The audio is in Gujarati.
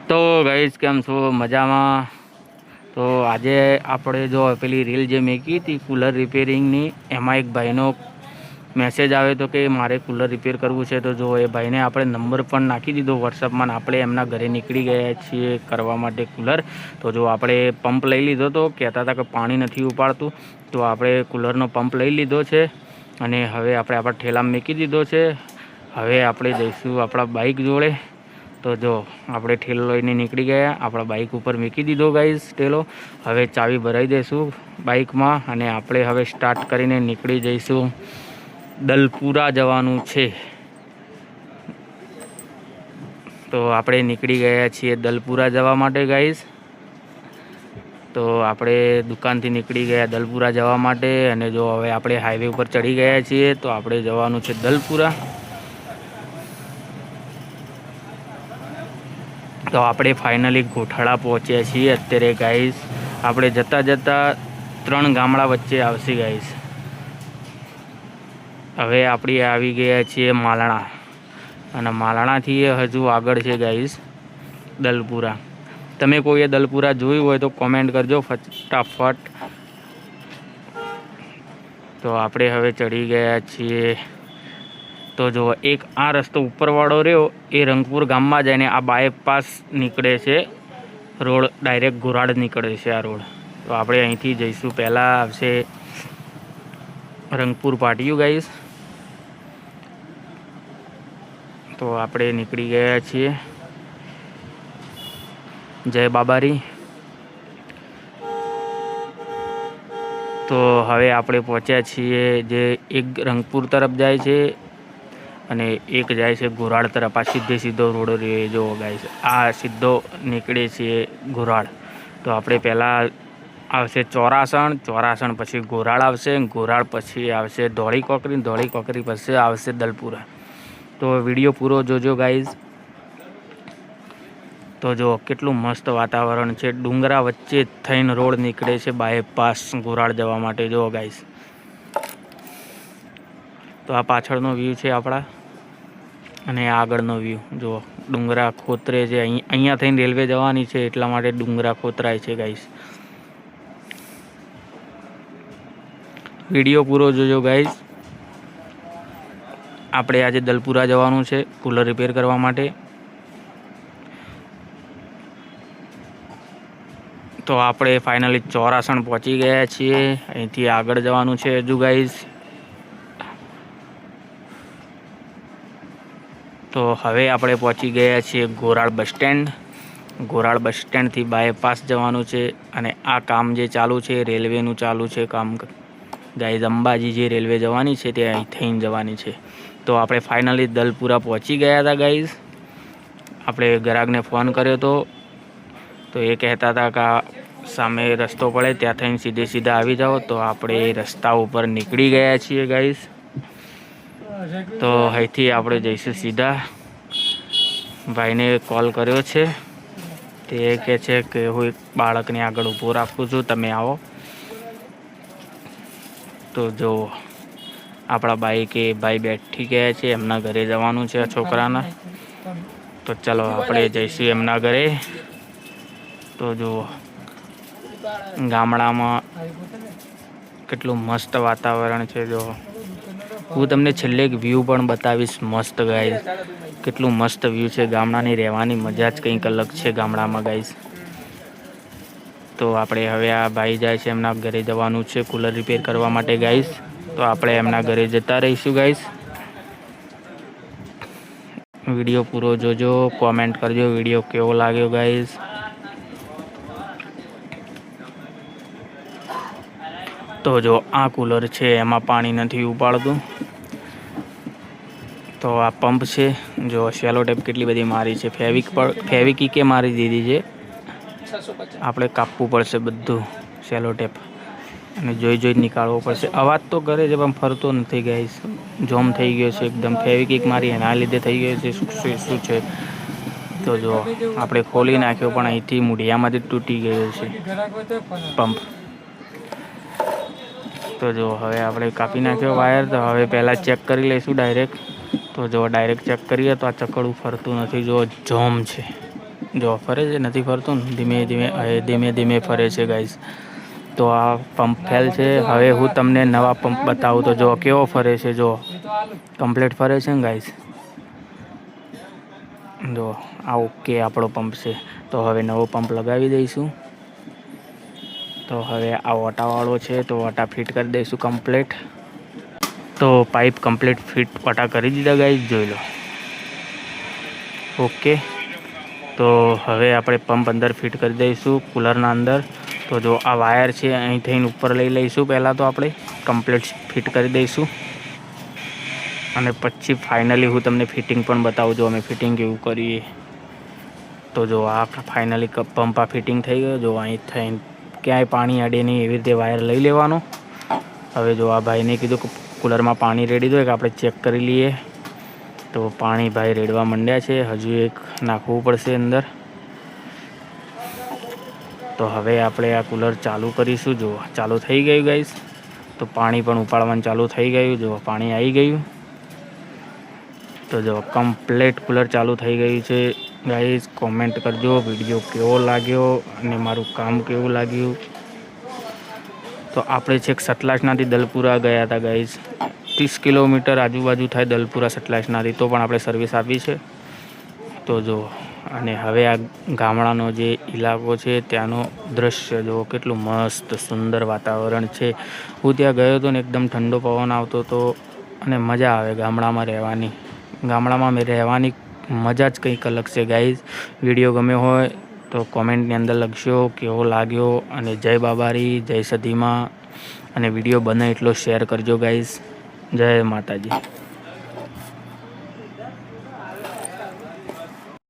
તો ગાઈસ કેમ છો મજામાં? તો આજે આપણે જો પેલી રીલ જે મેકી હતી કૂલર રિપેરિંગની, એમાં એક ભાઈનો મેસેજ આવ્યો હતો કે મારે કૂલર રિપેર કરવું છે. તો જો એ ભાઈને આપણે નંબર પણ નાખી દીધો વોટ્સઅપમાં, આપણે એમના ઘરે નીકળી ગયા છીએ કરવા માટે કૂલર. તો જો આપણે પંપ લઈ લીધો હતો, કહેતા હતા કે પાણી નથી ઉપાડતું, તો આપણે કૂલરનો પંપ લઈ લીધો છે અને હવે આપણે આપણા ઠેલામાં મૂકી દીધો છે. હવે આપણે જઈશું આપણા બાઇક જોડે. તો જો આપણે ઠેલો લઈને નીકળી ગયા, આપણા બાઇક ઉપર મૂકી દીધો ગાઈસ ઠેલો. હવે ચાવી ભરાઈ દઈશું બાઇકમાં અને આપણે હવે સ્ટાર્ટ કરીને નીકળી જઈશું. દલપુરા જવાનું છે, તો આપણે નીકળી ગયા છીએ દલપુરા જવા માટે ગાઈસ. તો આપણે દુકાનથી નીકળી ગયા દલપુરા જવા માટે અને જો હવે આપણે હાઈવે ઉપર ચડી ગયા છીએ. તો આપણે જવાનું છે દલપુરા. તો આપણે ફાઇનલી ગોઠાળા પહોંચ્યા છીએ અત્યારે ગાઈસ. આપણે જતાં જતાં 3 ગામડા વચ્ચે આવશે ગાઈસ. હવે આપણે આવી ગયા છીએ માલણા અને માલણાથી હજુ આગળ છે ગાઈસ દલપુરા. તમે કોઈએ દલપુરા જોયું હોય તો કોમેન્ટ કરજો ફટાફટ. તો આપણે હવે ચડી ગયા છીએ. તો જો એક આ રસ્તો ઉપરવાળો રહ્યો એ રંગપુર ગામમાં જઈને આ બાયપાસ નીકળે છે રોડ, ડાયરેક્ટ ઘોરાડ નીકળે છે આ રોડ. તો આપણે અહીંથી જઈશું. પહેલાં આવશે રંગપુર પાટિયું ગાઈસ. તો આપણે નીકળી ગયા છીએ. જય બાબારી. તો હવે આપણે પહોંચ્યા છીએ જે એક રંગપુર તરફ જાય છે અને એક જાય છે ઘોરાડ તરફ. આ સીધો રોડ રહે જો ગાઈસ, આ સીધો નીકળે છે ઘોરાડ. તો આપણે પહેલાં આવશે ચોરાસણ પછી ઘોરાડ આવશે, ઘોરાડ પછી આવશે ધોળી કોકરી પછી આવશે દલપુરા. તો વિડીયો પૂરો જોજો ગાઈઝ. તો જો કેટલું મસ્ત વાતાવરણ છે, ડુંગરા વચ્ચે થઈને રોડ નીકળે છે બાયપાસ ઘોરાડ જવા માટે જો ગાઈઝ. તો આ પાછળનો વ્યૂ છે આપણા અને આગળનો વ્યૂ જો ડુંગરા ખોતરે છે. અહીંયા થઈને રેલવે જવાની છે એટલા માટે ડુંગરા ખોતરાય છે ગાઈઝ. વિડીયો પૂરો જોજો ગાઈઝ. આપણે આજે દલપુરા જવાનું છે કૂલર રિપેર કરવા માટે. તો આપણે ફાઇનલી ચોરાસણ પહોંચી ગયા છીએ. અહીંથી આગળ જવાનું છે હજુ ગાઈઝ. તો હવે આપણે પહોંચી ગયા છીએ ઘોરાડ બસ સ્ટેન્ડ. ઘોરાડ બસ સ્ટેન્ડથી બાયપાસ જવાનું છે અને આ કામ જે ચાલુ છે રેલવેનું ચાલુ છે કામ ગાઈઝ. અંબાજી જે રેલવે જવાની છે તે અહીં થઈને જવાની છે. તો આપણે ફાઇનલી દલપુરા પહોંચી ગયા હતા ગાઈઝ. આપણે ગ્રાહકને ફોન કર્યો હતો તો એ કહેતા હતા કે સામે રસ્તો પડે ત્યાં થઈને સીધા આવી જાઓ. તો આપણે રસ્તા ઉપર નીકળી ગયા છીએ ગાઈઝ. તો અહીંથી આપણે જઈશું સીધા. ભાઈને કોલ કર્યો છે, તે કહે છે કે હું એક બાળકને આગળ ઊભો રાખું છું, તમે આવો. તો જો આપણા ભાઈ બેઠી ગયા છે, એમના ઘરે જવાનું છે છોકરાના. તો ચાલો આપણે જઈશું એમના ઘરે. તો જો ગામડામાં કેટલું મસ્ત વાતાવરણ છે. જો હું તમને છેલ્લે એક વ્યૂ પણ બતાવીશ મસ્ત ગાઈઝ. કેટલું મસ્ત વ્યૂ છે. ગામડાની રહેવાની મજા જ કંઈક અલગ છે ગામડામાં ગાઈઝ. તો આપણે હવે આ ભાઈ જાય છે એમના ઘરે જવાનું છે કૂલર રિપેર કરવા માટે ગાઈઝ. તો આપણે એમના ઘરે જતા રહીશું ગાઈઝ. વિડીયો પૂરો જોજો, કોમેન્ટ કરજો વિડીયો કેવો લાગ્યો ગાઈઝ. તો જો આ કૂલર છે એમાં પાણી નથી ઉપાડતું. તો આ પંપ છે જો સેલો ટેપ કેટલી બધી મારી છે, ફેવિકિકે મારી દીધી છે. આપણે કાપવું પડશે બધું સેલો ટેપ અને જોઈ નીકાળવો પડશે. અવાજ તો કરે છે પણ ફરતો નથી ગાઈસ. જોમ થઈ ગયો છે એકદમ. ફેવિકિક મારી એના લીધે થઈ ગયો છે શું છે. તો જો આપણે ખોલી નાખ્યો પણ અહીંથી મૂઢિયામાંથી તૂટી ગયો છે પંપ. તો જો હવે આપણે કાપી નાખ્યો વાયર. તો હવે પહેલાં ચેક કરી લઈશું ડાયરેક્ટ. તો જો ડાયરેક્ટ ચેક કરીએ તો આ ચકડું ફરતું નથી, જો જોમ છે. જો ફરે છે, નથી ફરતું ને, ધીમે ધીમે ધીમે ધીમે ફરે છે ગાઈસ. તો આ પંપ ફેલ છે. હવે હું તમને નવા પંપ બતાવું તો જો કેવો ફરે છે, જો કમ્પ્લીટ ફરે છે ને ગાઈસ. જો આ ઓકે આપણો પંપ છે. તો હવે નવો પંપ લગાવી દઈશું. તો હવે આ ઓટાવાળો છે તો ઓટા ફિટ કરી દઈશું કમ્પ્લીટ. તો પાઇપ કમ્પ્લીટ ફિટ ઓટા કરી દીધા ગાઈસ, જોઈ લો. ઓકે, તો હવે આપણે પંપ અંદર ફિટ કરી દઈશું કૂલરના અંદર. તો જો આ વાયર છે અહીં થઈને ઉપર લઈ લઈશું. પહેલાં તો આપણે કમ્પ્લીટ ફિટ કરી દઈશું અને પછી ફાઇનલી હું તમને ફિટિંગ પણ બતાવું છું અમે ફિટિંગ કેવું કરીએ. તો જો આ ફાઇનલી પંપ આ ફિટિંગ થઈ ગયો. જો અહીં થઈને ક્યાંય પાણી અડે નહીં એવી રીતે વાયર લઈ લેવાનો. હવે જો આ ભાઈને કીધું કે કૂલરમાં પાણી રેડી દો, કે આપણે ચેક કરી લઈએ. તો પાણી ભાઈ રેડવા માંડ્યા છે. હજુ એક નાખવું પડશે અંદર. તો હવે આપણે આ કૂલર ચાલુ કરીશું. જો ચાલુ થઈ ગયું ગાઈસ. તો પાણી પણ ઉપાડવાનું ચાલુ થઈ ગયું. જો પાણી આવી ગયું. તો જો કમ્પ્લીટ કૂલર ચાલુ થઈ ગયું છે ગાઈસ. કોમેન્ટ કરજો વિડીયો કેવો લાગ્યો અને મારું કામ કેવું લાગ્યું. તો આપણે છેક સતલાસનાથી દલપુરા ગયા હતા ગાઈસ. 30 કિલોમીટર આજુબાજુ થાય દલપુરા સતલાસનાથી, તો પણ આપણે સર્વિસ આપી છે. તો જો અને હવે આ ગામડાનો જે ઇલાકો છે ત્યાંનો દૃશ્ય જો કેટલું મસ્ત સુંદર વાતાવરણ છે. હું ત્યાં ગયો હતો ને એકદમ ઠંડો પવન આવતો હતો અને મજા આવે ગામડામાં રહેવાની. ગામડામાં રહેવાની મજા જ કંઈક અલગ છે ગાઈઝ. વિડીયો ગમ્યો હોય તો કોમેન્ટની અંદર લખશો કેવો લાગ્યો. અને જય બાબારી, જય સધીમાં. અને વિડીયો બને એટલો શેર કરજો ગાઈઝ. જય માતાજી.